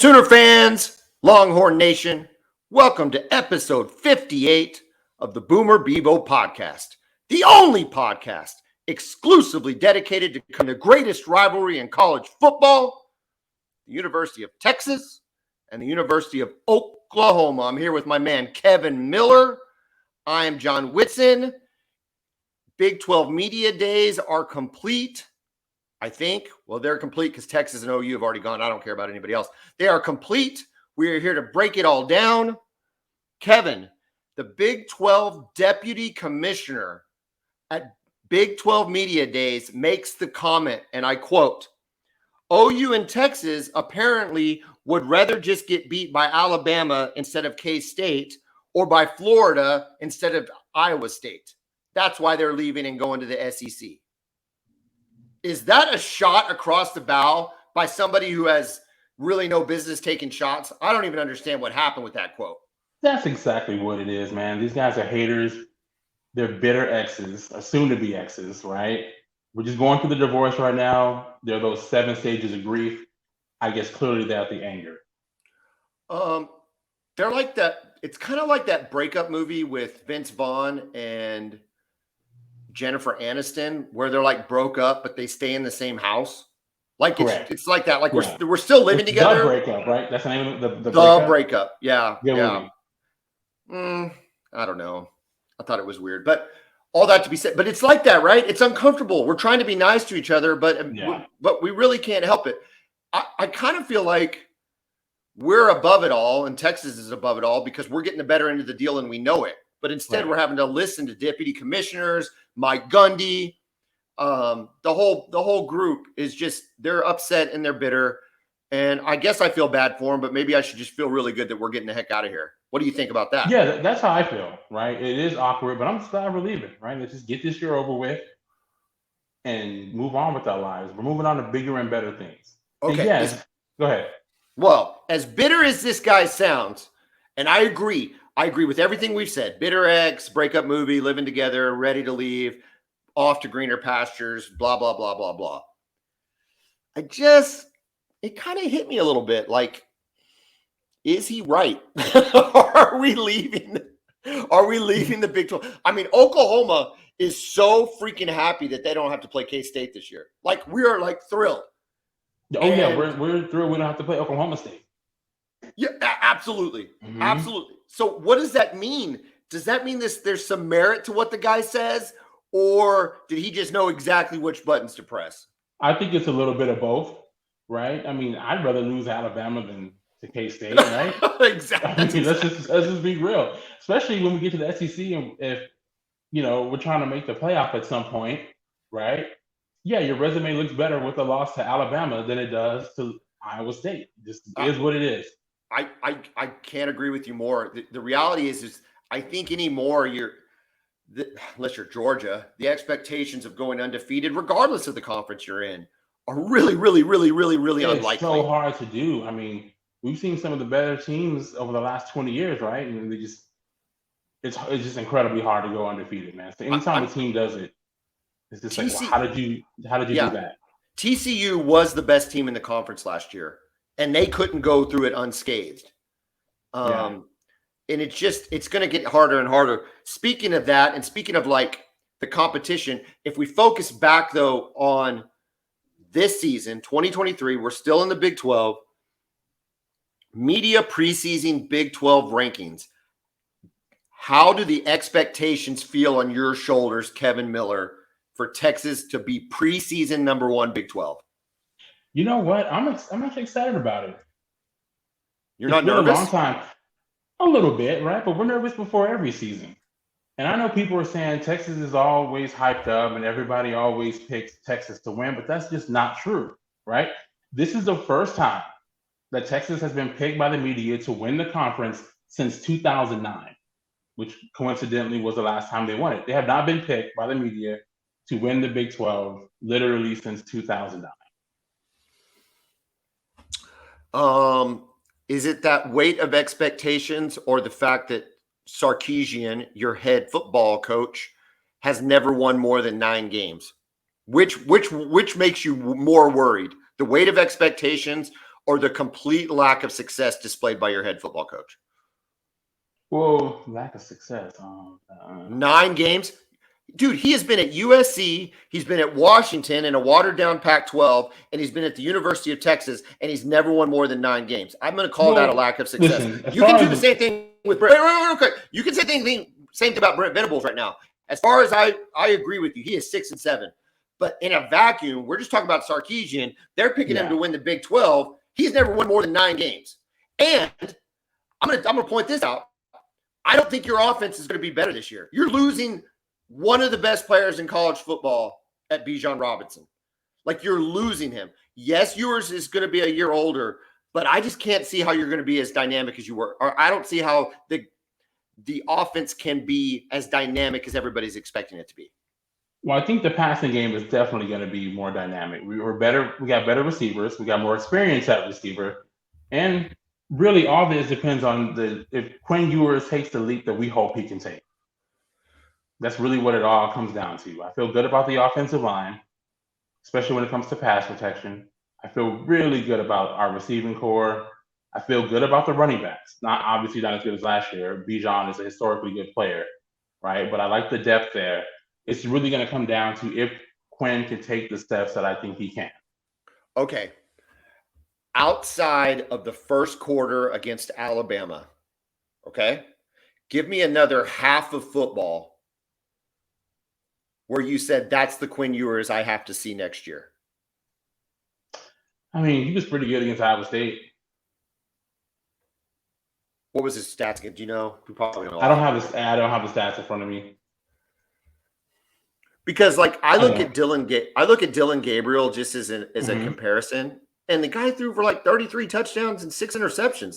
Sooner fans, Longhorn Nation, welcome to episode 58 of the Bevo Podcast, the only podcast exclusively dedicated to the greatest rivalry in college football, the University of Texas and the University of Oklahoma. I'm here with my man, Kevin Miller. I am John Whitson. Big 12 media days are complete. I think. Well, they're complete because Texas and OU have already gone. I don't care about anybody else. They are complete. We are here to break it all down. Kevin, the Big 12 deputy commissioner at Big 12 Media Days makes the comment, and I quote, OU and Texas apparently would rather just get beat by Alabama instead of K-State or by Florida instead of Iowa State. That's why they're leaving and going to the SEC. Is that a shot across the bow by somebody who has really no business taking shots? I don't even understand what happened with that quote. That's exactly what it is, man. These guys are haters. They're bitter exes, soon to be exes, right? We're just going through the divorce right now. There are those 7 stages of grief. I guess clearly they're at the anger. They're like that. It's kind of like that breakup movie with Vince Vaughn and Jennifer Aniston, where they're like broke up, but they stay in the same house. Like it's like that. Like we're still living together. The breakup, right? That's the name of the breakup. Yeah. I don't know. I thought it was weird, but all that to be said. But it's like that, right? It's uncomfortable. We're trying to be nice to each other, but we really can't help it. I kind of feel like we're above it all, and Texas is above it all because we're getting the better end of the deal and we know it. But instead, we're having to listen to deputy commissioners, Mike Gundy. The whole group is just, they're upset and they're bitter. And I guess I feel bad for them, but maybe I should just feel really good that we're getting the heck out of here. What do you think about that? Yeah, that's how I feel, right? It is awkward, but I'm just glad we're leaving, right? Let's just get this year over with and move on with our lives. We're moving on to bigger and better things. Okay. Go ahead. Well, as bitter as this guy sounds, and I agree with everything we've said. Bitter ex, breakup movie, living together, ready to leave, off to greener pastures, blah, blah, blah, blah, blah. It kind of hit me a little bit. Like, is he right? Are we leaving the Big 12? I mean, Oklahoma is so freaking happy that they don't have to play K-State this year. Like, we are like thrilled. We're thrilled we don't have to play Oklahoma State. Yeah, absolutely. Mm-hmm. Absolutely. So what does that mean? Does that mean there's some merit to what the guy says, or did he just know exactly which buttons to press? I think it's a little bit of both, right? I mean, I'd rather lose Alabama than to K-State, right? Exactly. I mean, let's just be real, especially when we get to the SEC and if, we're trying to make the playoff at some point, right? Yeah, your resume looks better with a loss to Alabama than it does to Iowa State. Just is what it is. I can't agree with you more. The reality is I think anymore unless you're Georgia, the expectations of going undefeated, regardless of the conference you're in, are really, really, really, really, really unlikely. It's so hard to do. I mean, we've seen some of the better teams over the last 20 years, right? And it's just incredibly hard to go undefeated, man. So anytime a team does it, it's just like, well, how did you do that? TCU was the best team in the conference last year, and they couldn't go through it unscathed. And it's going to get harder and harder. Speaking of that, and speaking of like the competition, if we focus back though on this season, 2023, we're still in the Big 12. Media preseason Big 12 rankings. How do the expectations feel on your shoulders, Kevin Miller, for Texas to be preseason number 1 Big 12? You know what? I'm actually excited about it. You're not nervous? A long time. A little bit, right? But we're nervous before every season. And I know people are saying Texas is always hyped up and everybody always picks Texas to win, but that's just not true, right? This is the first time that Texas has been picked by the media to win the conference since 2009, which coincidentally was the last time they won it. They have not been picked by the media to win the Big 12 literally since 2009. Is it that weight of expectations or the fact that Sarkisian, your head football coach, has never won more than 9 games? Which makes you more worried? The weight of expectations or the complete lack of success displayed by your head football coach? Well, lack of success. 9 games. Dude, he has been at USC, he's been at Washington in a watered-down Pac-12, and he's been at the University of Texas, and he's never won more than 9 games. I'm going to call that a lack of success. Listen, you can do the same thing with Brent. Okay. You can say the same thing about Brent Venables right now. As far as I agree with you, he is 6-7. But in a vacuum, we're just talking about Sarkisian. They're picking him to win the Big 12. He's never won more than 9 games. And I'm gonna point this out. I don't think your offense is going to be better this year. You're losing one of the best players in college football at Bijan Robinson. Like, you're losing him. Yes, yours is going to be a year older, but I just can't see how you're going to be as dynamic as you were. Or I don't see how the offense can be as dynamic as everybody's expecting it to be. Well, I think the passing game is definitely going to be more dynamic. We got better receivers. We got more experience at receiver. And really all this depends on if Quinn Ewers takes the leap that we hope he can take. That's really what it all comes down to. I feel good about the offensive line, especially when it comes to pass protection. I feel really good about our receiving core. I feel good about the running backs. Obviously not as good as last year. Bijan is a historically good player, right? But I like the depth there. It's really going to come down to if Quinn can take the steps that I think he can. Okay. Outside of the first quarter against Alabama, okay, give me another half of football where you said that's the Quinn Ewers I have to see next year. I mean, he was pretty good against Iowa State. What was his stats again? Do you know? Probably I don't have the stats in front of me. Because I look at Dylan Gabriel just as a comparison, and the guy threw for 33 touchdowns and 6 interceptions.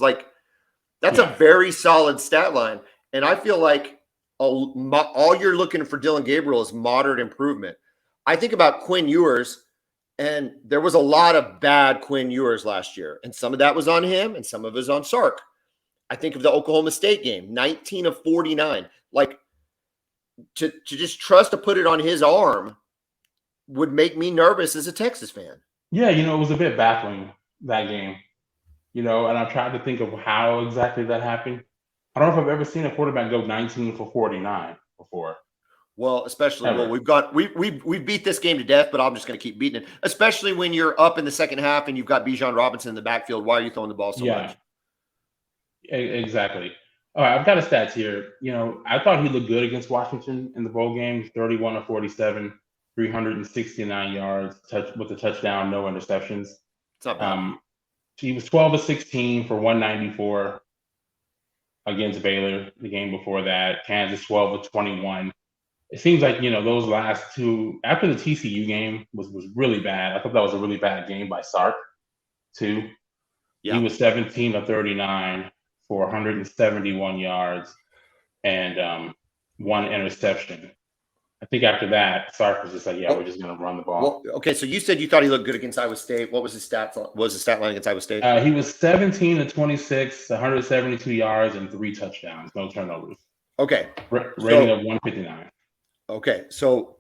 That's a very solid stat line. And I feel like all you're looking for Dylan Gabriel is moderate improvement. I think about Quinn Ewers, and there was a lot of bad Quinn Ewers last year. And some of that was on him, and some of it was on Sark. I think of the Oklahoma State game, 19 of 49. To just trust to put it on his arm would make me nervous as a Texas fan. Yeah, it was a bit baffling, that game. And I tried to think of how exactly that happened. I don't know if I've ever seen a quarterback go 19 for 49 before. Well, we beat this game to death, but I'm just going to keep beating it. Especially when you're up in the second half and you've got Bijan Robinson in the backfield. Why are you throwing the ball so much? Exactly. All right, I've got his stats here. I thought he looked good against Washington in the bowl game. 31 of 47, 369 yards, with a touchdown, no interceptions. It's not bad. He was 12 of 16 for 194 against Baylor the game before that. Kansas 12 of 21. It seems like, those last two, after the TCU game was really bad. I thought that was a really bad game by Sark, too. Yeah. He was 17 of 39 for 171 yards and 1 interception. I think after that, Sark was just like, we're just going to run the ball. Well, okay, so you said you thought he looked good against Iowa State. What was his stats? What was his stat line against Iowa State? He was 17 of 26, 172 yards, and 3 touchdowns, no turnovers. Okay. Rating of 159. Okay, so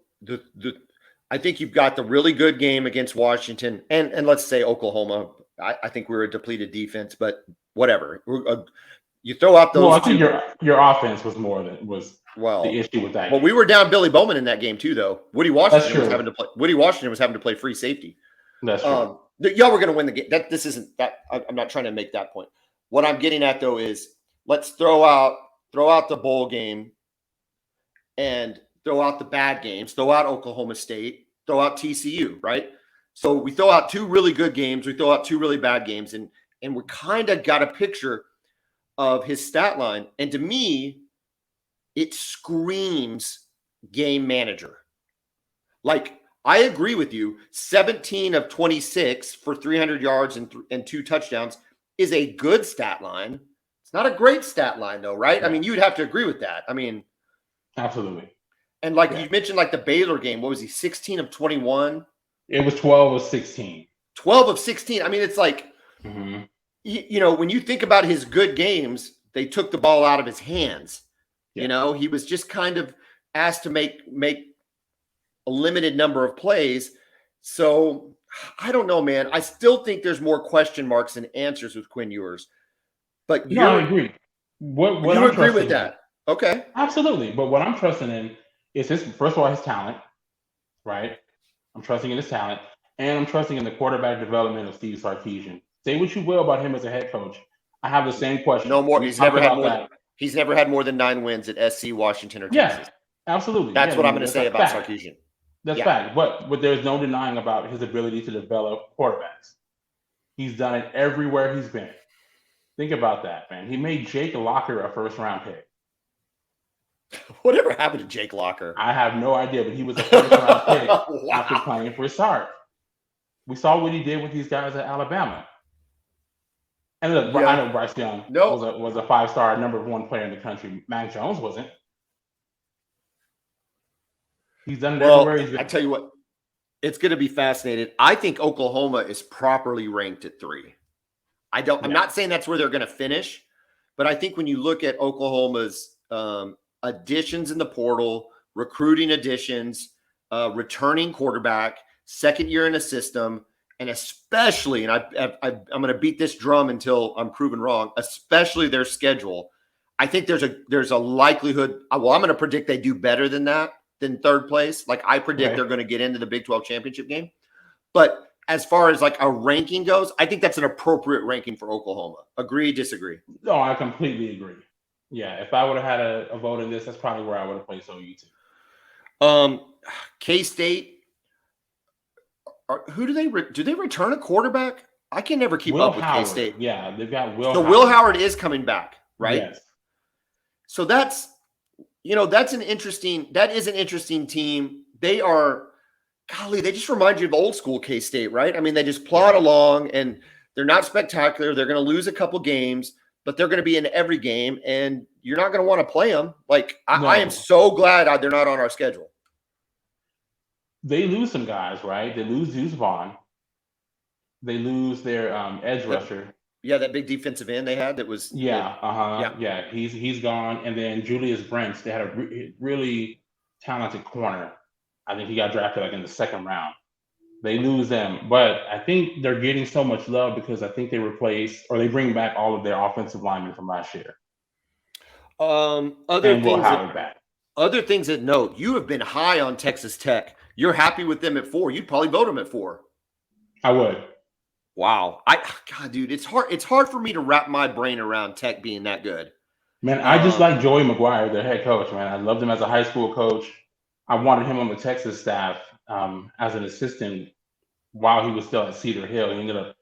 I think you've got the really good game against Washington and let's say Oklahoma. I think we're a depleted defense, but whatever. You throw out those. Well, I think your offense was the issue with that. Well, we were down Billy Bowman in that game too, though. Woody Washington was having to play free safety. That's true. Y'all were going to win the game. This isn't that. I'm not trying to make that point. What I'm getting at though is let's throw out the bowl game and throw out the bad games. Throw out Oklahoma State. Throw out TCU. Right. So we throw out 2 really good games. We throw out 2 really bad games, and we kind of got a picture of his stat line. And to me, it screams game manager. I agree with you. 17 of 26 for 300 yards and 2 touchdowns is a good stat line. It's not a great stat line, though, right? Yeah. I mean, you'd have to agree with that. I mean, absolutely. And you mentioned, the Baylor game. What was he? 16 of 21. It was 12 of 16. 12 of 16. I mean, it's when you think about his good games, they took the ball out of his hands. Yeah. He was just kind of asked to make a limited number of plays. So I don't know, man. I still think there's more question marks than answers with Quinn Ewers. But No, I agree. What you I'm agree with trusting in, that? Okay. absolutely. But what I'm trusting in is his first of all his talent, right? I'm trusting in his talent, and I'm trusting in the quarterback development of Steve Sarkisian. Say what you will about him as a head coach. I have the same question. No more. We talked about that. He's never had more than 9 wins at SC, Washington, or Yeah, Texas. absolutely. That's Yeah, what I'm going to that's say a about fact. Sarkisian. That's fact. But there's no denying about his ability to develop quarterbacks. He's done it everywhere he's been. Think about that, man. He made Jake Locker a first-round pick. Whatever happened to Jake Locker? I have no idea, but he was a first-round pick after playing for Sark. We saw what he did with these guys at Alabama. And look, I know Bryce Young was a 5-star number 1 player in the country. Mac Jones wasn't. He's done it everywhere he's been. I tell you what, it's going to be fascinating. I think Oklahoma is properly ranked at 3. I'm not saying that's where they're going to finish, but I think when you look at Oklahoma's additions in the portal, recruiting additions, returning quarterback, second year in the system, and especially, and I'm going to beat this drum until I'm proven wrong, especially their schedule. I think there's a likelihood. Well, I'm going to predict they do better than that, than third place. Like I predict they're going to get into the Big 12 championship game. But as far as like a ranking goes, I think that's an appropriate ranking for Oklahoma. Agree, disagree? No, I completely agree. Yeah, if I would have had a vote in this, that's probably where I would have placed OU too. K-State. Who do they return a quarterback? I can never keep Will up with Howard. K-State. Yeah, they've got Will. So Howard. Will Howard is coming back, right? Yes. So that is an interesting team. They just remind you of old school K-State, right? I mean, they just plod along and they're not spectacular. They're going to lose a couple games, but they're going to be in every game and you're not going to want to play them. Like I am so glad they're not on our schedule. They lose some guys, right? They lose Deuce Vaughn. They lose their edge rusher. Yeah, that big defensive end they had that was. Yeah, he's gone. And then Julius Brents, they had a really talented corner. I think he got drafted like in the 2nd round. They lose them. But I think they're getting so much love because I think they bring back all of their offensive linemen from last year. Other things that note, you have been high on Texas Tech. You're happy with them at 4. You'd probably vote them at 4. I would. Wow. God, dude, it's hard for me to wrap my brain around Tech being that good. Man, I just like Joey McGuire, their head coach, man. I loved him as a high school coach. I wanted him on the Texas staff as an assistant while he was still at Cedar Hill. He ended up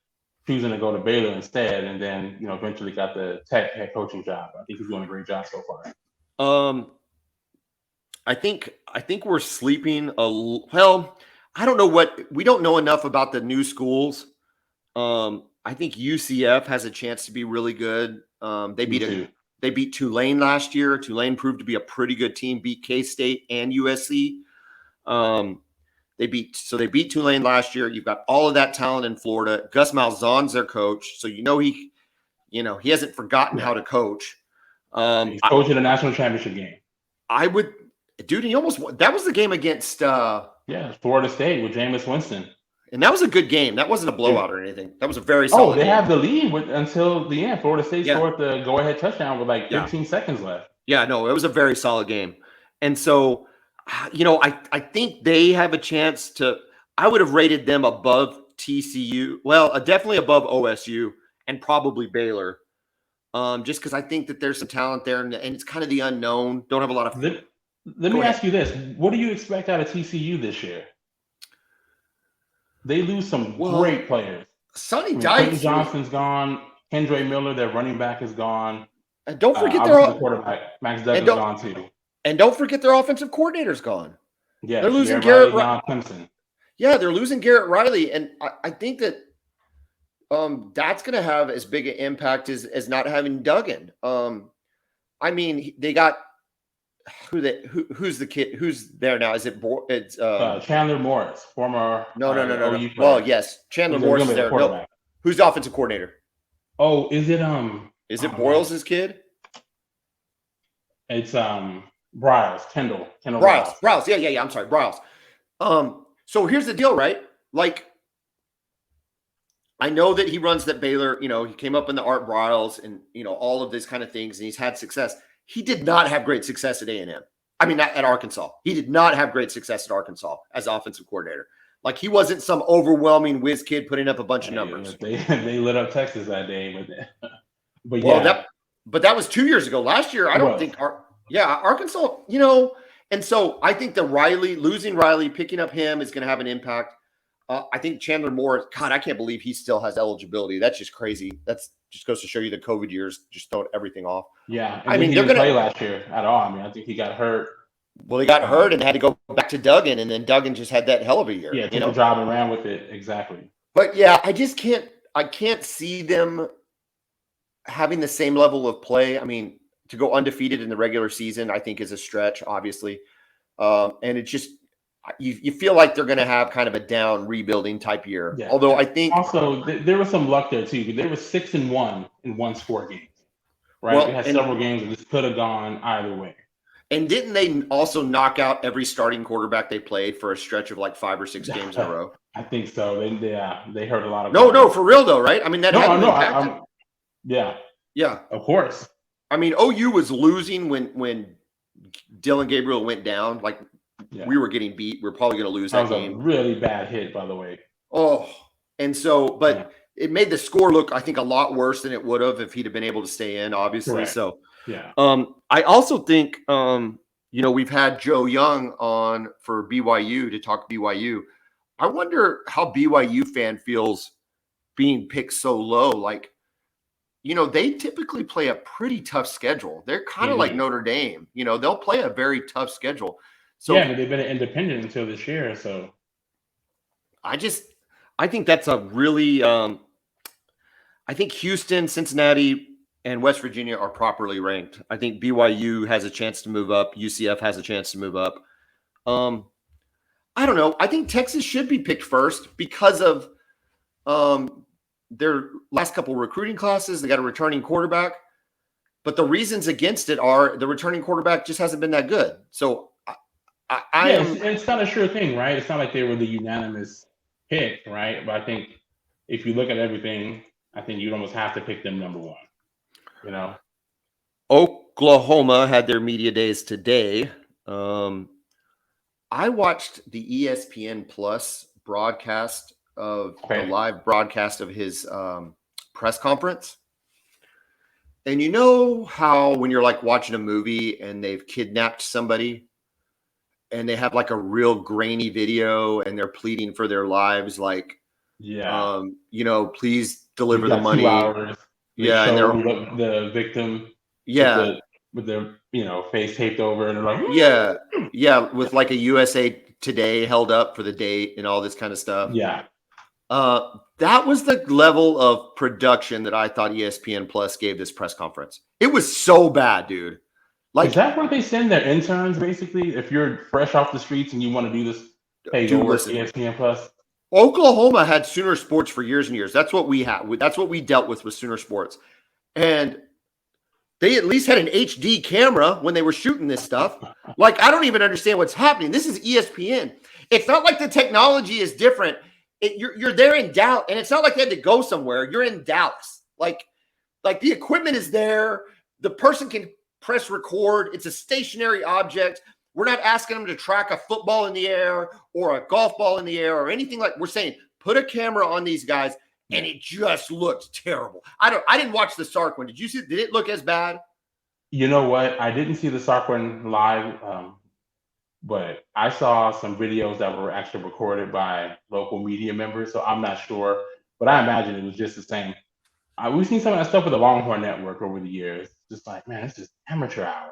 choosing to go to Baylor instead, and then eventually got the Tech head coaching job. I think he's doing a great job so far. I think we're sleeping well. I don't know we don't know enough about the new schools. I think UCF has a chance to be really good. They beat Tulane last year. Tulane proved to be a pretty good team. Beat K-State and USC. They beat Tulane last year. You've got all of that talent in Florida. Gus Malzahn's their coach, so he hasn't forgotten how to coach. He's coaching a national championship game. He almost won. That was the game against Florida State with Jameis Winston. And that was a good game. That wasn't a blowout or anything. That was a very solid game. Have the lead until the end. Florida State scored the go-ahead touchdown with 15 seconds left. Yeah, no, it was a very solid game. And so, I think they have a chance to – I would have rated them above TCU. Well, definitely above OSU and probably Baylor, just because I think that there's some talent there, and it's kind of the unknown. Don't have a lot of – Let me ask you this. What do you expect out of TCU this year? They lose some great players. Sonny Dykes. Quentin Johnston's gone. Kendre Miller, their running back, is gone. And don't forget their quarterback. Max Duggan's gone too. And don't forget their offensive coordinator's gone. Yeah, they're losing Garrett Riley. Yeah, they're losing Garrett Riley. And I think that that's going to have as big an impact as not having Duggan. I mean, they got who's the kid who's there now? Is it it's Chandler Morris, former no. Well, yes, Chandler Morris is there. No. Who's the offensive coordinator? Oh, is it Boyles' kid? It's Briles, Kendall Briles. Yeah. I'm sorry, Briles. So here's the deal, right? Like I know that he runs that Baylor, he came up in the Art Briles and, all of these kind of things, and he's had success. He did not have great success at A&M. I mean, not at Arkansas. He did not have great success at Arkansas as offensive coordinator. Like, he wasn't some overwhelming whiz kid putting up a bunch of numbers. They lit up Texas that day, but that was 2 years ago. Last year, I don't think Arkansas, and so I think losing Riley, picking up him is going to have an impact. I think Chandler Moore, God, I can't believe he still has eligibility. That's just crazy. That's just goes to show you the COVID years just throwing everything off. Yeah. I mean, he didn't play last year at all. I mean, I think he got hurt. Well, he got hurt and had to go back to Duggan, and then Duggan just had that hell of a year. Yeah, took the job and ran with it. Exactly. But yeah, I can't see them having the same level of play. I mean, to go undefeated in the regular season, I think is a stretch, obviously. And it just, you feel like they're going to have kind of a down rebuilding type year. Yeah. Although I think also there was some luck there too. They were 6-1 in one score games, right? Well, they had several games that just could have gone either way. And didn't they also knock out every starting quarterback they played for a stretch of like 5 or 6 games in a row? I think so. They hurt a lot of. No, for real though, right? I mean that. Yeah, of course. I mean, OU was losing when Dylan Gabriel went down. Like we were getting beat. We are probably going to lose that game. That was a really bad hit, by the way. Oh, and so, but it made the score look, I think, a lot worse than it would have if he'd have been able to stay in. Obviously, correct. So. Yeah. I also think, we've had Joe Young on for BYU to talk BYU. I wonder how BYU fan feels being picked so low. Like, they typically play a pretty tough schedule. They're kind of like Notre Dame. They'll play a very tough schedule. So yeah, but they've been independent until this year. So I think that's a really, I think Houston, Cincinnati, and West Virginia are properly ranked. I think BYU has a chance to move up. UCF has a chance to move up. I don't know. I think Texas should be picked first because of their last couple recruiting classes. They got a returning quarterback. But the reasons against it are the returning quarterback just hasn't been that good. So it's not a sure thing, right? It's not like they were the unanimous pick, right? But I think if you look at everything, I think you'd almost have to pick them number one. Oklahoma had their media days today. I watched the ESPN Plus broadcast of the live broadcast of his press conference. And you know how when you're like watching a movie and they've kidnapped somebody and they have like a real grainy video and they're pleading for their lives, like, please deliver the money. 2 hours. Yeah, and they're the victim. Yeah, with their face taped over, and they're like, with like a USA Today held up for the date and all this kind of stuff. Yeah, that was the level of production that I thought ESPN Plus gave this press conference. It was so bad, dude. Like, is that where they send their interns? Basically, if you're fresh off the streets and you want to do this, hey, go work ESPN Plus. Oklahoma had Sooner Sports for years and years. That's what we had. That's what we dealt with Sooner Sports. And they at least had an HD camera when they were shooting this stuff. Like, I don't even understand what's happening. This is ESPN. It's not like the technology is different. You're there in Dallas, and it's not like they had to go somewhere. You're in Dallas. Like the equipment is there. The person can press record. It's a stationary object. We're not asking them to track a football in the air or a golf ball in the air or anything like. We're saying put a camera on these guys, and it just looked terrible. I didn't watch the Sark one. Did you see? Did it look as bad? You know what? I didn't see the Sark one live, but I saw some videos that were actually recorded by local media members. So I'm not sure, but I imagine it was just the same. We've seen some of that stuff with the Longhorn Network over the years. Just like, man, it's just amateur hour.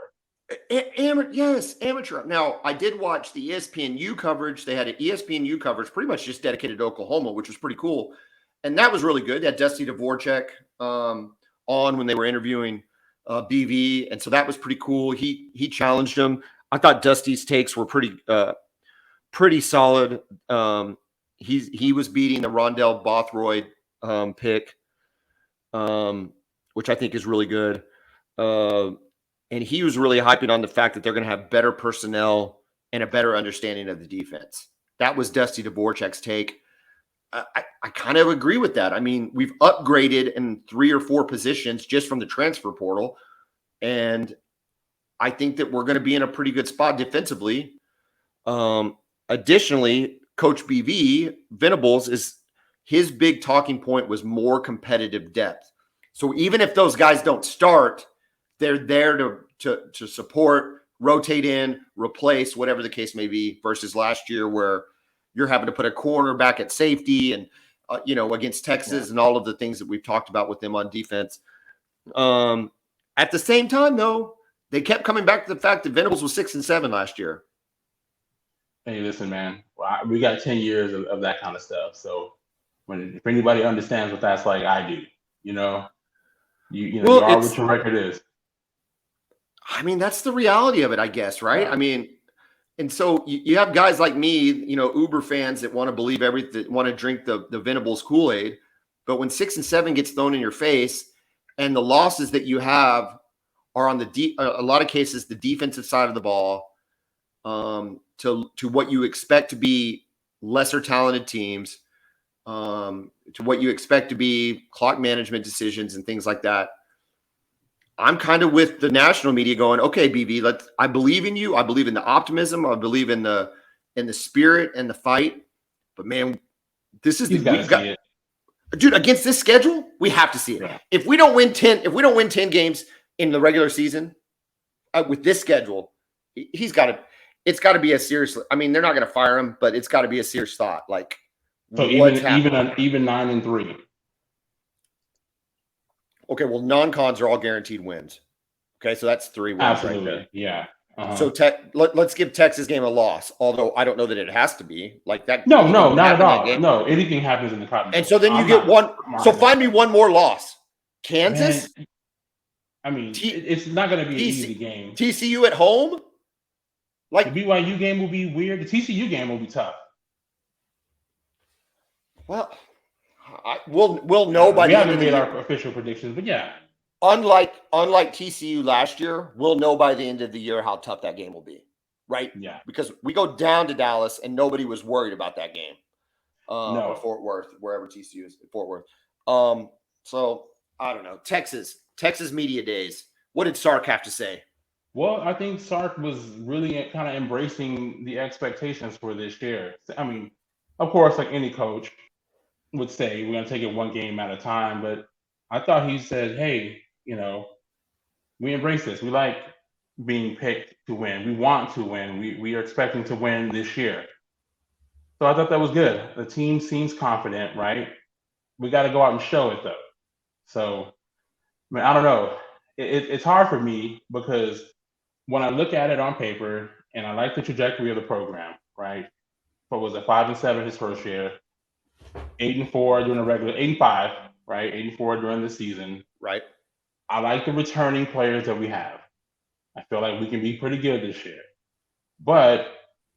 Yes, amateur. Now, I did watch the ESPNU coverage. They had an ESPNU coverage pretty much just dedicated to Oklahoma, which was pretty cool. And that was really good. They had Dusty Dvorak on when they were interviewing BV. And so that was pretty cool. He challenged him. I thought Dusty's takes were pretty solid. He was beating the Rondell Bothroyd pick, which I think is really good. And he was really hyping on the fact that they're going to have better personnel and a better understanding of the defense. That was Dusty Dvorak's take. I kind of agree with that. I mean, we've upgraded in 3 or 4 positions just from the transfer portal. And I think that we're going to be in a pretty good spot defensively. Additionally, Coach BV Venables his big talking point was more competitive depth. So even if those guys don't start, they're there to support, rotate in, replace, whatever the case may be, versus last year where you're having to put a cornerback at safety and, against Texas and all of the things that we've talked about with them on defense. At the same time, though, they kept coming back to the fact that Venables was 6-7 last year. Hey, listen, man, we got 10 years of that kind of stuff. So if anybody understands what that's like, I do. You are what your record is. I mean, that's the reality of it, I guess, right? Yeah. I mean, and so you have guys like me, Uber fans that want to believe everything, want to drink the Venables Kool-Aid. But when 6-7 gets thrown in your face, and the losses that you have are on a lot of cases the defensive side of the ball, to what you expect to be lesser talented teams, to what you expect to be clock management decisions and things like that. I'm kind of with the national media going, okay, BV, I believe in you. I believe in the optimism. I believe in the spirit and the fight. But man, this is dude, against this schedule, we have to see it. Right. If we don't win 10 games in the regular season with this schedule, it's got to be a serious. I mean, they're not going to fire him, but it's got to be a serious thought. Like, so even 9-3. Okay, well, non-cons are all guaranteed wins. Okay, so that's 3 wins. Absolutely, right there. Yeah. Uh-huh. So let's give Texas game a loss, although I don't know that it has to be like that. No, not at all. No, anything happens in the Cotton Bowl. And so then you get one. So find me one more loss. Kansas. Man, I mean, it's not going to be an easy game. TCU at home. Like the BYU game will be weird. The TCU game will be tough. Well, we'll know by the end of the year. We haven't made our official predictions, but yeah. Unlike TCU last year, we'll know by the end of the year how tough that game will be, right? Yeah. Because we go down to Dallas and nobody was worried about that game. No. Or Fort Worth, wherever TCU is, Fort Worth. So I don't know. Texas media days. What did Sark have to say? Well, I think Sark was really kind of embracing the expectations for this year. I mean, of course, like any coach would say, we're going to take it one game at a time. But I thought he said, hey, we embrace this. We like being picked to win. We want to win. We are expecting to win this year. So I thought that was good. The team seems confident, right? We got to go out and show it, though. So, I mean, I don't know. It's hard for me because when I look at it on paper and I like the trajectory of the program, right? What was it, 5-7 his first year, 8-4 during the regular, 8-5, right? 8-4 during the season. Right. I like the returning players that we have. I feel like we can be pretty good this year. But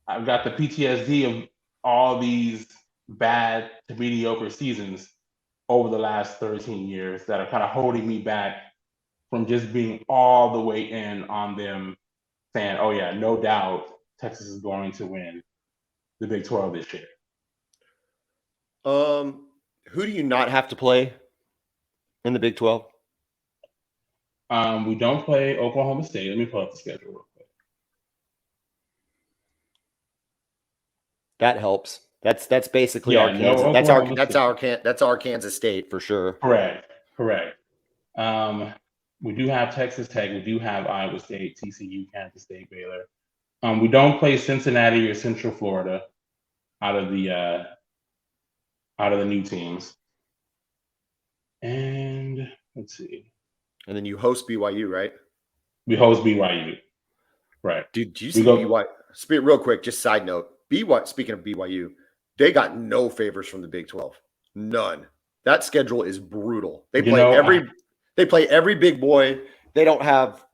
I've got the PTSD of all these bad to mediocre seasons over the last 13 years that are kind of holding me back from just being all the way in on them saying, oh yeah, no doubt Texas is going to win the Big 12 this year. Who do you not have to play in the Big 12? We don't play Oklahoma State. Let me pull up the schedule real quick. That helps. That's basically our Kansas. That's our Kansas State for sure. Correct. We do have Texas Tech. We do have Iowa State, TCU, Kansas State, Baylor. We don't play Cincinnati or Central Florida out of the new teams. And let's see. And then you host BYU, right? We host BYU. Right. Dude, do you see BYU? Real quick, just side note. Speaking of BYU, they got no favors from the Big 12. None. That schedule is brutal. They play every big boy. They don't have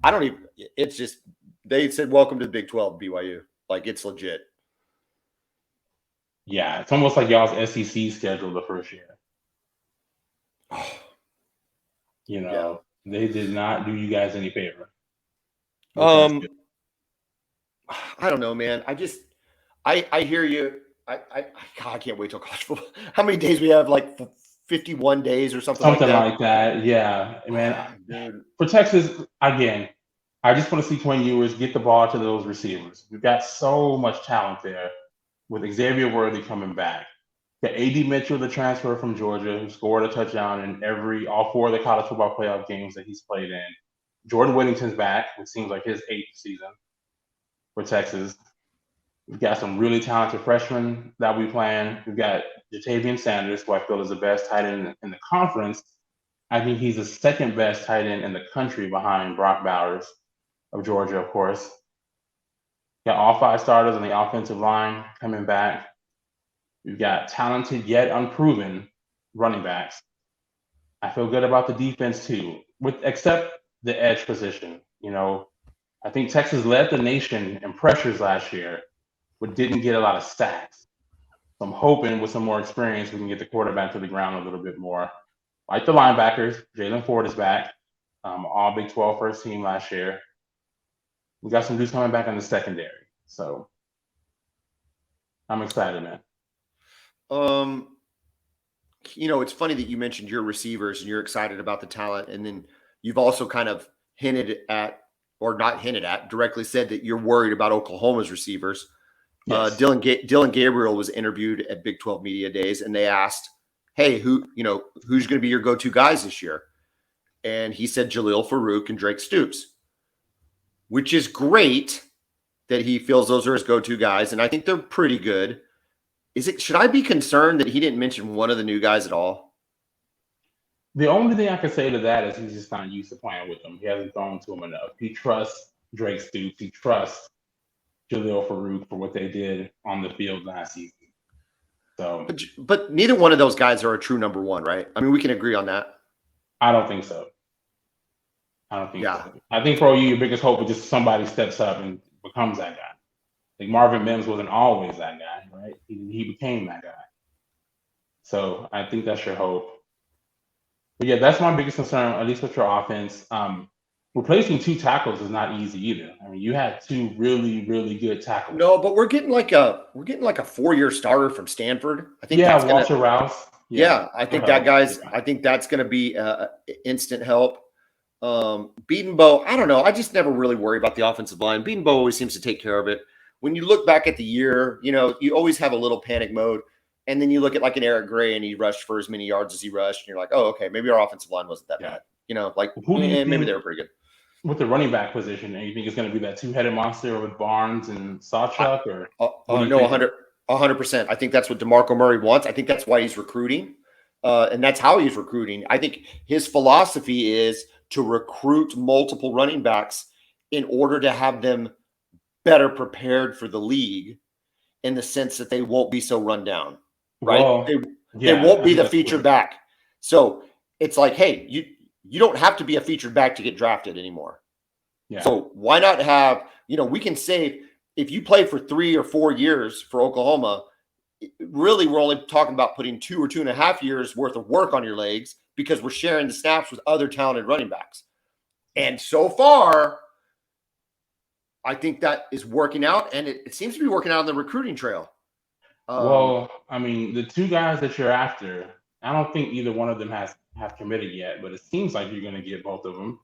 it's just they said welcome to the Big 12, BYU. Like it's legit. Yeah, it's almost like y'all's SEC schedule the first year. They did not do you guys any favor. I don't know, man. I hear you. God, I can't wait till college football. How many days we have? Like 51 days or something Something like that. like that. Yeah, man. Dude. For Texas, again, I just want to see Quinn Ewers get the ball to those receivers. We've got so much talent there with Xavier Worthy coming back. Got A.D. Mitchell, the transfer from Georgia, who scored a touchdown in all four of the college football playoff games that he's played in. Jordan Whittington's back, which seems like his 8th season for Texas. We've got some really talented freshmen that we playing. We've got Jatavian Sanders, who I feel is the best tight end in the conference. I think he's the second best tight end in the country behind Brock Bowers of Georgia, of course. Got all 5 starters on the offensive line coming back. We've got talented yet unproven running backs. I feel good about the defense too, except the edge position. I think Texas led the nation in pressures last year, but didn't get a lot of sacks. So I'm hoping with some more experience, we can get the quarterback to the ground a little bit more. Like the linebackers, Jalen Ford is back, all Big 12 first team last year. We got some dudes coming back in the secondary. So I'm excited, man. It's funny that you mentioned your receivers and you're excited about the talent. And then you've also kind of hinted at, or not hinted at, directly said that you're worried about Oklahoma's receivers. Yes. Dylan Gabriel was interviewed at Big 12 Media Days, and they asked, hey, who's going to be your go-to guys this year? And he said Jalil Farouk and Drake Stoops, which is great that he feels those are his go-to guys. And I think they're pretty good. Should I be concerned that he didn't mention one of the new guys at all? The only thing I can say to that is he's just not used to playing with them. He hasn't thrown to him enough. He trusts Drake Stoops. He trusts Jalil Farouk for what they did on the field last season. So, but neither one of those guys are a true number one, right? I mean, we can agree on that. I don't think so. So. I think for you, your biggest hope is just somebody steps up and becomes that guy. Like Marvin Mims wasn't always that guy, right? He became that guy. So I think that's your hope. But yeah, that's my biggest concern, at least with your offense. Replacing 2 tackles is not easy either. I mean, you had 2 really, really good tackles. No, but we're getting like a 4-year starter from Stanford. I think Walter Rouse. Yeah, I think that guy's. I think that's going to be instant help. Beatonbow, I don't know. I just never really worry about the offensive line. Beatonbow always seems to take care of it. When you look back at the year, you always have a little panic mode. And then you look at like an Eric Gray and he rushed for as many yards as he rushed. And you're like, oh, okay, maybe our offensive line wasn't that bad. Maybe they were pretty good. With the running back position, you think it's going to be that 2-headed monster with Barnes and Sawchuk? No, 100%. I think that's what DeMarco Murray wants. I think that's why he's recruiting. And that's how he's recruiting. I think his philosophy is to recruit multiple running backs in order to have them better prepared for the league in the sense that they won't be so run down, right? Well, they won't be the featured back. So it's like, hey, you don't have to be a featured back to get drafted anymore. Yeah. So why not have, we can save, if you play for 3 or 4 years for Oklahoma, really we're only talking about putting 2 or 2.5 years worth of work on your legs because we're sharing the snaps with other talented running backs. And so far, I think that is working out, and it seems to be working out on the recruiting trail. Well, I mean, the 2 guys that you're after, I don't think either one of them have committed yet, but it seems like you're going to get both of them.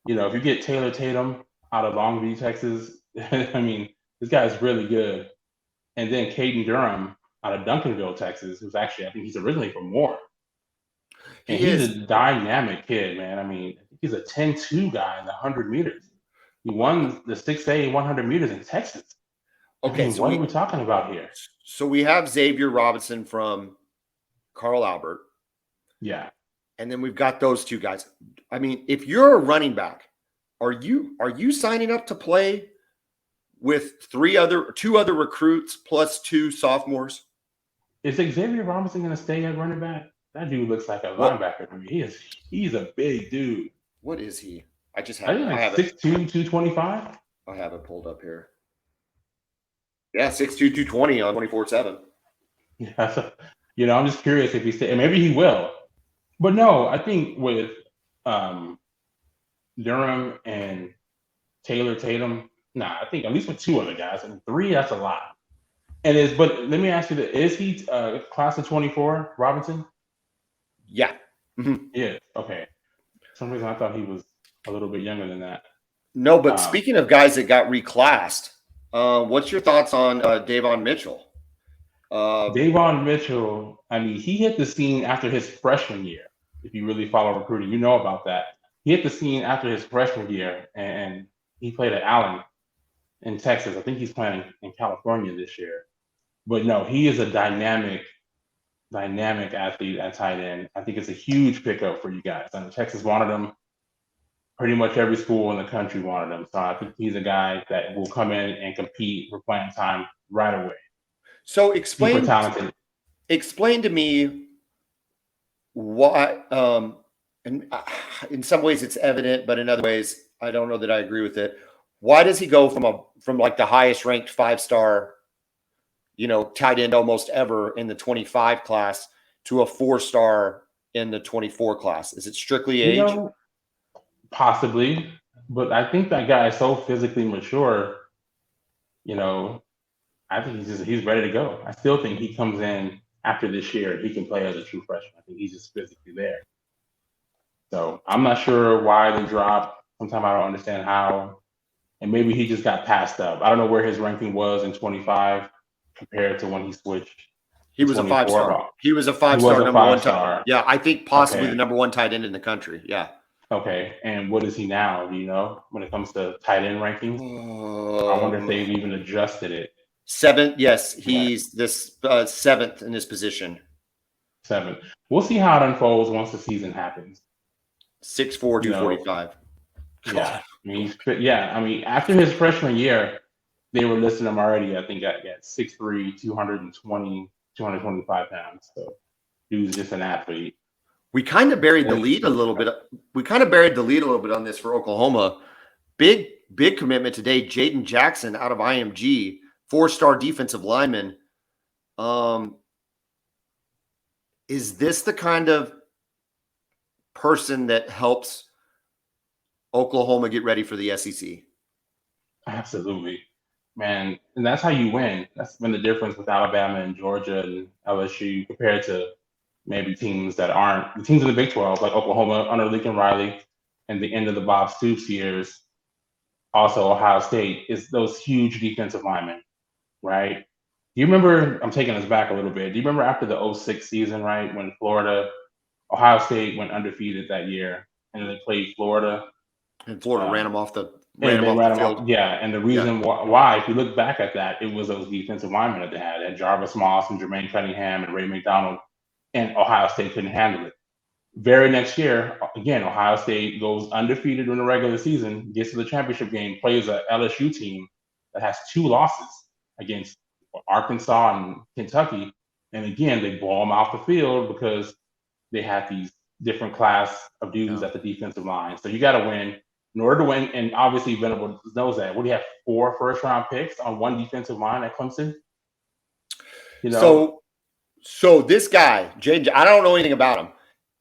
If you get Taylor Tatum out of Longview, Texas, I mean, this guy's really good. And then Caden Durham out of Duncanville, Texas, who's actually, I think he's originally from Moore. And he's a dynamic kid, man. I mean, he's a 10-2 guy in the 100 meters. He won the 6A 100 meters in Texas. Okay, I mean, what are we talking about here? So we have Xavier Robinson from Carl Albert. Yeah. And then we've got those 2 guys. I mean, if you're a running back, are you signing up to play with 2 other recruits plus 2 sophomores? Is Xavier Robinson going to stay at running back? That dude looks like a linebacker to me. He's a big dude. What is he? I just have it. 6'2", 225. I have it pulled up here. Yeah, 6'2", 220 on 24/7. Yeah, I'm just curious if he stay. Maybe he will. But no, I think with Durham and Taylor Tatum, I think at least with 2 other guys, and 3, that's a lot. But let me ask you this: is he class of 24, Robinson? Yeah. Mm-hmm. Yeah. Okay. For some reason I thought he was a little bit younger than that. No, but speaking of guys that got reclassed, what's your thoughts on Davon Mitchell? Davon Mitchell, I mean, he hit the scene after his freshman year. If you really follow recruiting, you know about that. He hit the scene after his freshman year, and he played at Allen in Texas. I think he's playing in California this year. But no, he is a dynamic athlete at tight end. I think it's a huge pickup for you guys. I know Texas wanted him. Pretty much every school in the country wanted him. So I think he's a guy that will come in and compete for playing time right away. So Super talented. Explain to me why, and in some ways it's evident, but in other ways I don't know that I agree with it. Why does he go from like the highest ranked 5-star, tight end almost ever in the 25 class to a 4-star in the 24 class? Is it strictly age? Possibly, but I think that guy is so physically mature. I think he's ready to go. I still think he comes in after this year. He can play as a true freshman. I think he's just physically there. So I'm not sure why they dropped. Sometimes I don't understand how. And maybe he just got passed up. I don't know where his ranking was in 25 compared to when he switched. He was a 5-star. He was a 5-star number one tight. Yeah, I think possibly the number one tight end in the country. Yeah. Okay. And what is he now? Do you know when it comes to tight end rankings? I wonder if they've even adjusted it. 7th. Yes, he's this 7th in his position. 7th. We'll see how it unfolds once the season happens. 6'4", 245. Yeah. I mean, after his freshman year, they were listing him already, I think, at 6'3", 220, 225 pounds. So he was just an athlete. We kind of buried the lead a little bit. We kind of buried the lead a little bit on this for Oklahoma. Big commitment today. Jaden Jackson out of IMG, 4-star defensive lineman. Is this the kind of person that helps Oklahoma get ready for the SEC? Absolutely, man. And that's how you win. That's been the difference with Alabama and Georgia and LSU compared to maybe teams that aren't the teams in the Big 12, like Oklahoma under Lincoln Riley and the end of the Bob Stoops years. Also, Ohio State is those huge defensive linemen, right? Do you remember? I'm taking us back a little bit. Do you remember after the 06 season, right, when Ohio State went undefeated that year, and then they played Florida, and Florida ran them off the field. Yeah, and the reason why, if you look back at that, it was those defensive linemen that they had, and Jarvis Moss and Jermaine Cunningham and Ray McDonald, and Ohio State couldn't handle it. Very next year, again, Ohio State goes undefeated in the regular season, gets to the championship game, plays a LSU team that has 2 losses against Arkansas and Kentucky, and again, they blow them off the field because they had these different class of dudes at the defensive line. So you got to win. In order to win, and obviously Venable knows that. What do you have, 4 first-round picks on 1 defensive line at Clemson? So this guy, Jaden, I don't know anything about him.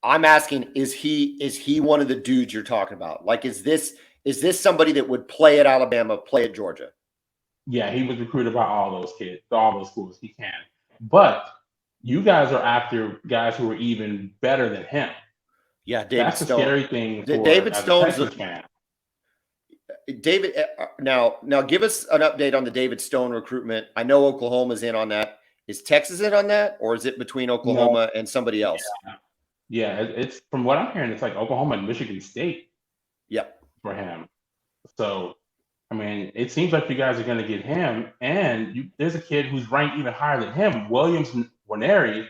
I'm asking, is he one of the dudes you're talking about? Like, is this somebody that would play at Alabama, play at Georgia? Yeah, he was recruited by all those kids, all those schools. He can. But you guys are after guys who are even better than him. Yeah, David Stone. That's the scary thing for David Stone's a Texas fan. David, now give us an update on the David Stone recruitment. I know Oklahoma's in on that. Is Texas in on that, or is it between Oklahoma and somebody else? Yeah, it's from what I'm hearing, it's like Oklahoma and Michigan State. Yep. For him. So, I mean, it seems like you guys are going to get him, and there's a kid who's ranked even higher than him, Williams Nwaneri,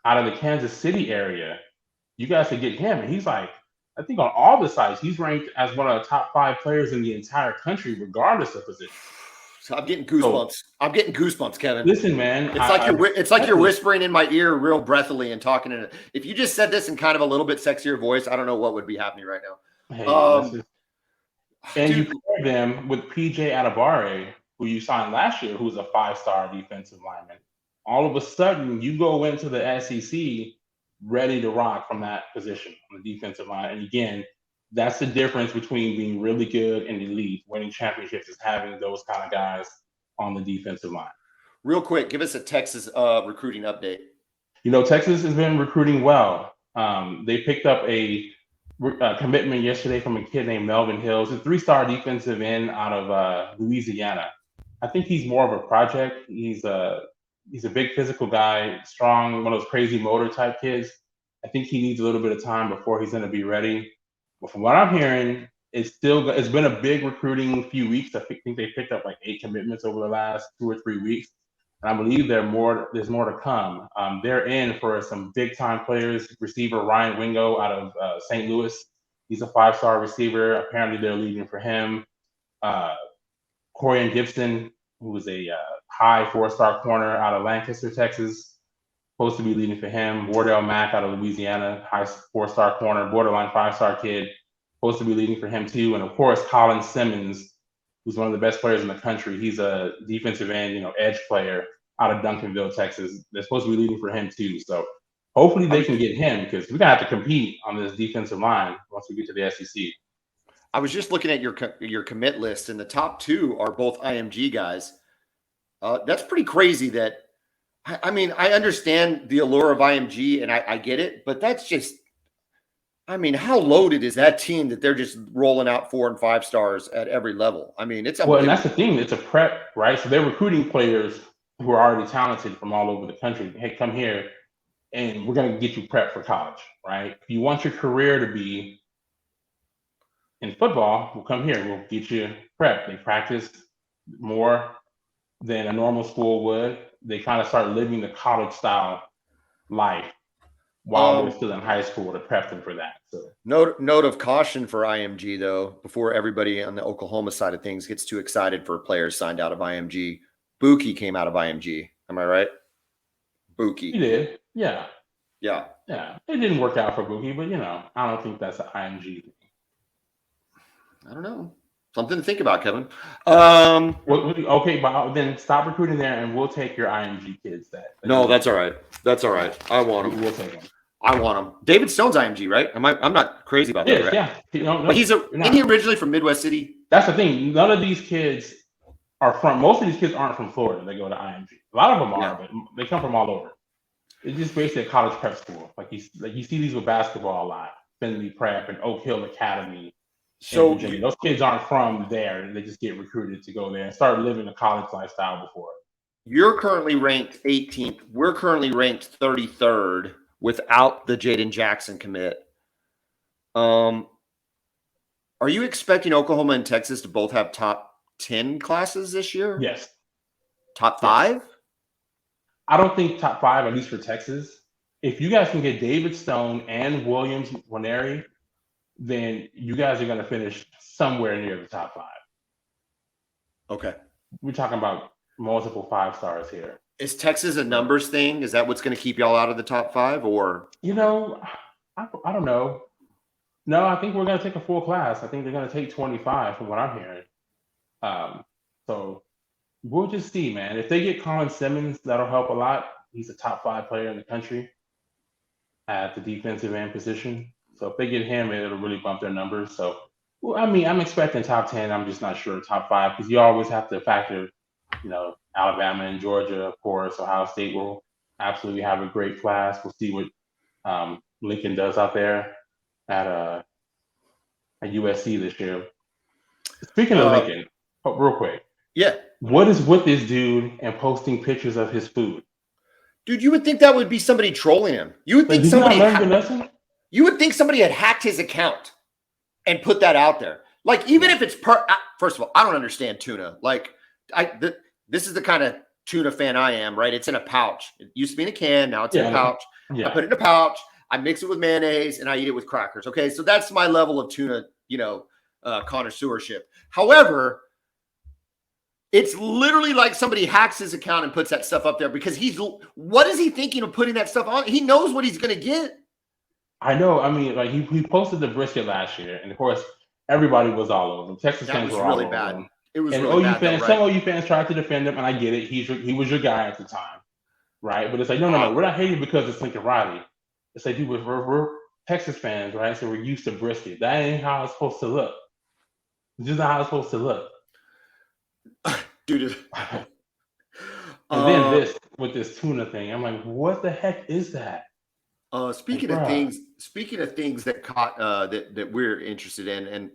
out of the Kansas City area. You guys could get him, and he's like, I think on all the sites, he's ranked as one of the top 5 players in the entire country, regardless of position. So I'm getting goosebumps. I'm getting goosebumps, Kevin. Listen, man, it's like you're whispering in my ear real breathily and talking in it. If you just said this in kind of a little bit sexier voice, I don't know what would be happening right now. And you pair them with PJ Adebawore, who you signed last year, who's a 5-star defensive lineman. All of a sudden, you go into the SEC ready to rock from that position on the defensive line. And again, that's the difference between being really good and elite. Winning championships is having those kind of guys on the defensive line. Real quick, give us a Texas recruiting update. Texas has been recruiting well. They picked up a commitment yesterday from a kid named Melvin Hills, a 3-star defensive end out of Louisiana. I think he's more of a project. He's a big physical guy, strong, one of those crazy motor type kids. I think he needs a little bit of time before he's going to be ready. But from what I'm hearing, it's been a big recruiting few weeks. I think they picked up like 8 commitments over the last 2 or 3 weeks. And I believe there's more to come. They're in for some big time players. Receiver Ryan Wingo out of St. Louis. He's a 5-star receiver. Apparently they're leading for him. Corian Gibson, who is a high 4-star corner out of Lancaster, Texas, supposed to be leading for him. Wardell Mack out of Louisiana, high 4-star corner, borderline 5-star kid, supposed to be leading for him too. And of course, Colin Simmons, who's one of the best players in the country. He's a defensive end, edge player out of Duncanville, Texas. They're supposed to be leading for him too. So hopefully they can get him, because we're gonna have to compete on this defensive line once we get to the SEC. I was just looking at your commit list, and the top 2 are both IMG guys. That's pretty crazy. That I mean, I understand the allure of IMG, and I get it, but that's just, I mean, how loaded is that team that they're just rolling out 4 and 5 stars at every level? I mean, it's well, and that's the thing. It's a prep, right? So they're recruiting players who are already talented from all over the country. Hey, come here, and we're going to get you prepped for college, right? If you want your career to be in football, we'll come here. We'll get you prepped. They practice more than a normal school would. They kind of start living the college-style life while they're still in high school to prep them for that. So note of caution for IMG, though, before everybody on the Oklahoma side of things gets too excited for players signed out of IMG. Buki came out of IMG. Am I right? Buki. He did. Yeah. Yeah. Yeah. It didn't work out for Buki, but, I don't think that's an IMG thing. I don't know. Something to think about, Kevin. Okay, but then stop recruiting there, and we'll take your IMG kids. No, that's all right. That's all right. I want them. We'll take them. I want them. David Stone's IMG, right? I'm not crazy about that, right? Yeah. But isn't he originally from Midwest City? That's the thing. None of these kids most of these kids aren't from Florida. They go to IMG. A lot of them are, but they come from all over. It's just basically a college prep school. Like you see these with basketball a lot. Finley Prep and Oak Hill Academy. So those kids aren't from there. They just get recruited to go there and start living a college lifestyle before. You're currently ranked 18th. We're currently ranked 33rd without the Jaden Jackson commit. Are you expecting Oklahoma and Texas to both have top 10 classes this year? Yes. Top 5? Yes. I don't think top 5, at least for Texas. If you guys can get David Stone and Williams Waneri, then you guys are going to finish somewhere near the top 5. Okay. We're talking about multiple 5 stars here. Is Texas a numbers thing? Is that what's going to keep y'all out of the top 5? Or I don't know. No, I think we're going to take a full class. I think they're going to take 25 from what I'm hearing. So we'll just see, man. If they get Colin Simmons, that'll help a lot. He's a top 5 player in the country at the defensive end position. So if they get him, it'll really bump their numbers. So, I'm expecting top 10. I'm just not sure top 5, because you always have to factor, Alabama and Georgia, of course. Ohio State will absolutely have a great class. We'll see what Lincoln does out there at USC this year. Speaking of Lincoln, real quick. Yeah. What is with this dude and posting pictures of his food? Dude, you would think that would be somebody trolling him. You would think somebody had hacked his account and put that out there. Like, even if it's first of all, I don't understand tuna. Like, this is the kind of tuna fan I am, right? It's in a pouch. It used to be in a can. Now it's in a pouch. Yeah. I put it in a pouch. I mix it with mayonnaise and I eat it with crackers. Okay. So that's my level of tuna, connoisseurship. However, it's literally like somebody hacks his account and puts that stuff up there, because what is he thinking of putting that stuff on? He knows what he's going to get. I know. I mean, like he posted the brisket last year, and of course, everybody was all over him. Texas fans were all over him. It was really bad. Fans, right? Some OU fans tried to defend him, and I get it. He was your guy at the time, right? But it's like, no, we're not hating because it's Lincoln Riley. It's like, dude, we're Texas fans, right? So we're used to brisket. That ain't how it's supposed to look. It's just not how it's supposed to look. Dude, And then this with this tuna thing, I'm like, what the heck is that? Speaking of things that caught that we're interested in, and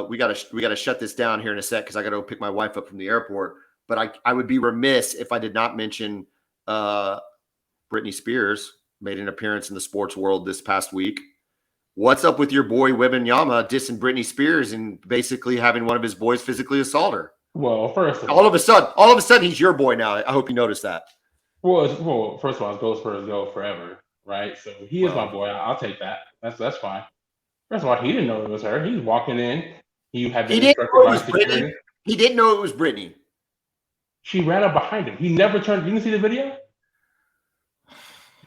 we gotta shut this down here in a sec because I gotta go pick my wife up from the airport. But I would be remiss if I did not mention Britney Spears made an appearance in the sports world this past week. What's up with your boy Wembanyama dissing Britney Spears and basically having one of his boys physically assault her? Well, all of a sudden, he's your boy now. I hope you noticed that. Well, first of all, it's go Spurs go forever, right? So he is my boy. I'll take that. That's fine. First of all, he didn't know it was her. He's walking in. He didn't know it was Britney. He didn't know it was Britney. She ran up behind him. He never turned. You didn't see the video?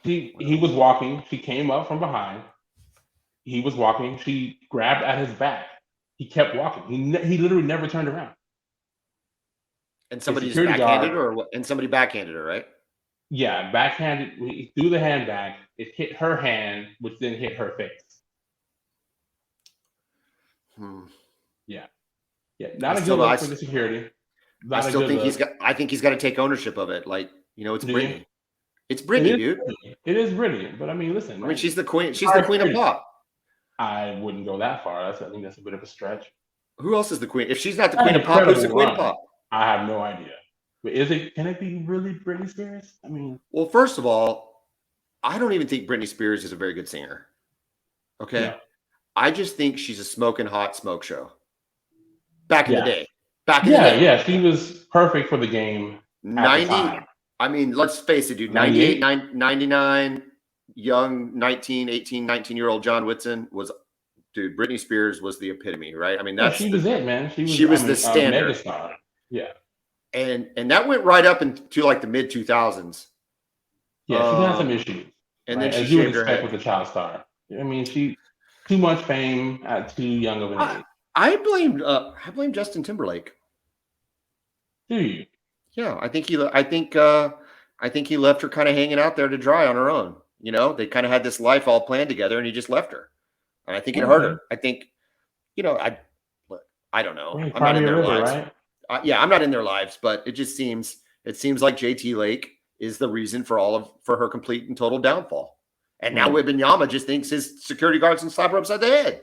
He was walking. She came up from behind. He was walking. She grabbed at his back. He kept walking. He literally never turned around. And somebody just backhanded her, or what? And somebody backhanded her, right? Yeah, backhanded. He threw the hand back. It hit her hand, which then hit her face. Yeah. Not a good look for the security. I still think I think he's got to take ownership of it. Like, it's Britney. It's Britney, dude. It is Britney. But I mean, listen. I mean, she's the queen. She's the queen of pop. I wouldn't go that far. I think that's a bit of a stretch. Who else is the queen? If she's not the queen of pop, who's the queen of pop? I have no idea. But can it be really Britney Spears? I mean, well, first of all, I don't even think Britney Spears is a very good singer. Okay. Yeah. I just think she's a smoking hot smoke show. Back in the day. Yeah, she was perfect for the game. 90. I mean, let's face it, dude. 98, 99, young 18, 19-year-old John Whitson was, dude, Britney Spears was the epitome, right? I mean, she was it, man. She was the standard. Megastar. Yeah. And that went right up into like the mid 2000s. Yeah, she had some issues. And then she shaved her head with the child star. I mean, she too much fame at too young of an age. I blame Justin Timberlake. Do you? Yeah, I think he left her kind of hanging out there to dry on her own. They kind of had this life all planned together, and he just left her. And I think it hurt her. I think, I don't know. I'm not in their lives. Right? I'm not in their lives, but it seems like JT Lake is the reason for her complete and total downfall. And now Wembanyama just thinks his security guards can slap her upside the head.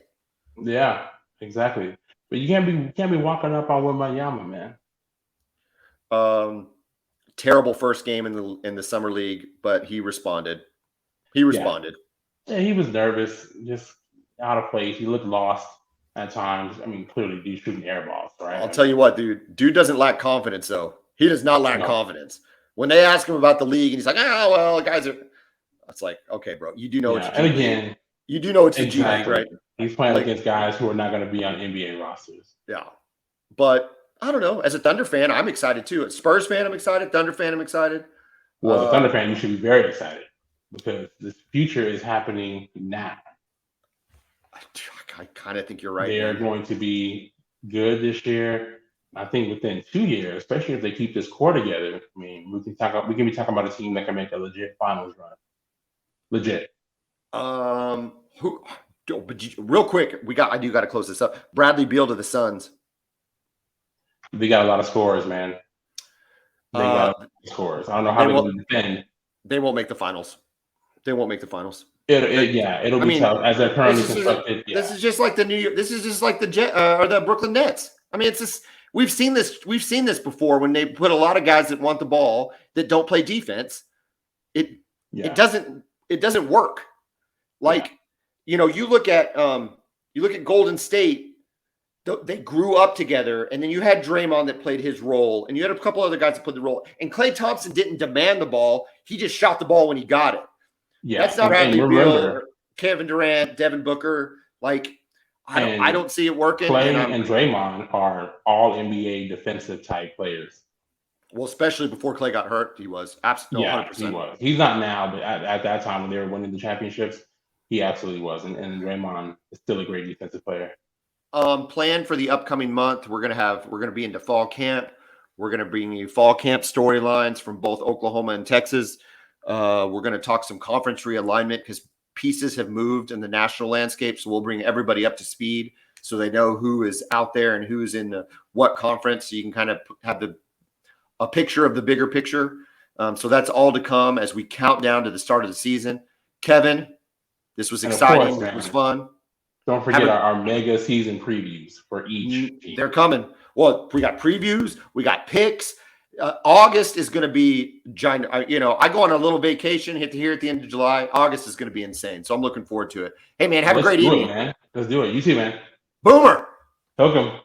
Yeah, exactly. But you can't be walking up on Wembanyama, man. Terrible first game in the summer league, but he responded. Yeah, he was nervous, just out of place. He looked lost at times. I mean, clearly he's shooting air balls, right? I'll tell you what, dude. Dude doesn't lack confidence, though. He does not lack confidence. When they ask him about the league, and he's like, "Oh, well, guys are." It's like, okay, bro, you do know it's and again, you do know it's the G League, right? He's playing against guys who are not going to be on NBA rosters. Yeah, but I don't know. As a Thunder fan, I'm excited too. As Spurs fan, I'm excited. Thunder fan, I'm excited. Well, as a Thunder fan, you should be very excited because this future is happening now. I kind of think you're right. They are going to be good this year. I think within 2 years, especially if they keep this core together. I mean, we can be talking about a team that can make a legit finals run. Legit. Real quick, I do got to close this up. Bradley Beal to the Suns. They got a lot of scores, man. They got a lot of scores. I don't know how they will defend. They won't make the finals. It'll be tough as they're currently constructed. This is just like the Jet or the Brooklyn Nets. I mean, it's just we've seen this before when they put a lot of guys that want the ball that don't play defense. It doesn't work. Like, you look at Golden State. They grew up together, and then you had Draymond that played his role, and you had a couple other guys that played the role. And Klay Thompson didn't demand the ball; he just shot the ball when he got it. Yeah, that's not Bradley Beal, Kevin Durant, Devin Booker. Like, I don't see it working. Klay and Draymond are all NBA defensive type players. Well, especially before Klay got hurt, he was absolutely 100%. He was. He's not now, but at that time when they were winning the championships, he absolutely was. And Draymond is still a great defensive player. Plan for the upcoming month. We're gonna be into fall camp. We're gonna bring you fall camp storylines from both Oklahoma and Texas. We're gonna talk some conference realignment because pieces have moved in the national landscape. So we'll bring everybody up to speed so they know who is out there and who's in what conference. So you can kind of have a picture of the bigger picture. So that's all to come as we count down to the start of the season. Kevin, this was exciting. Course, it was fun. Don't forget our mega season previews for each team. They're coming. Well, we got previews. We got picks. August is going to be giant. I go on a little vacation here at the end of July. August is going to be insane. So I'm looking forward to it. Hey, man, have a great evening. Man. Let's do it. You too, man. Boomer. Welcome.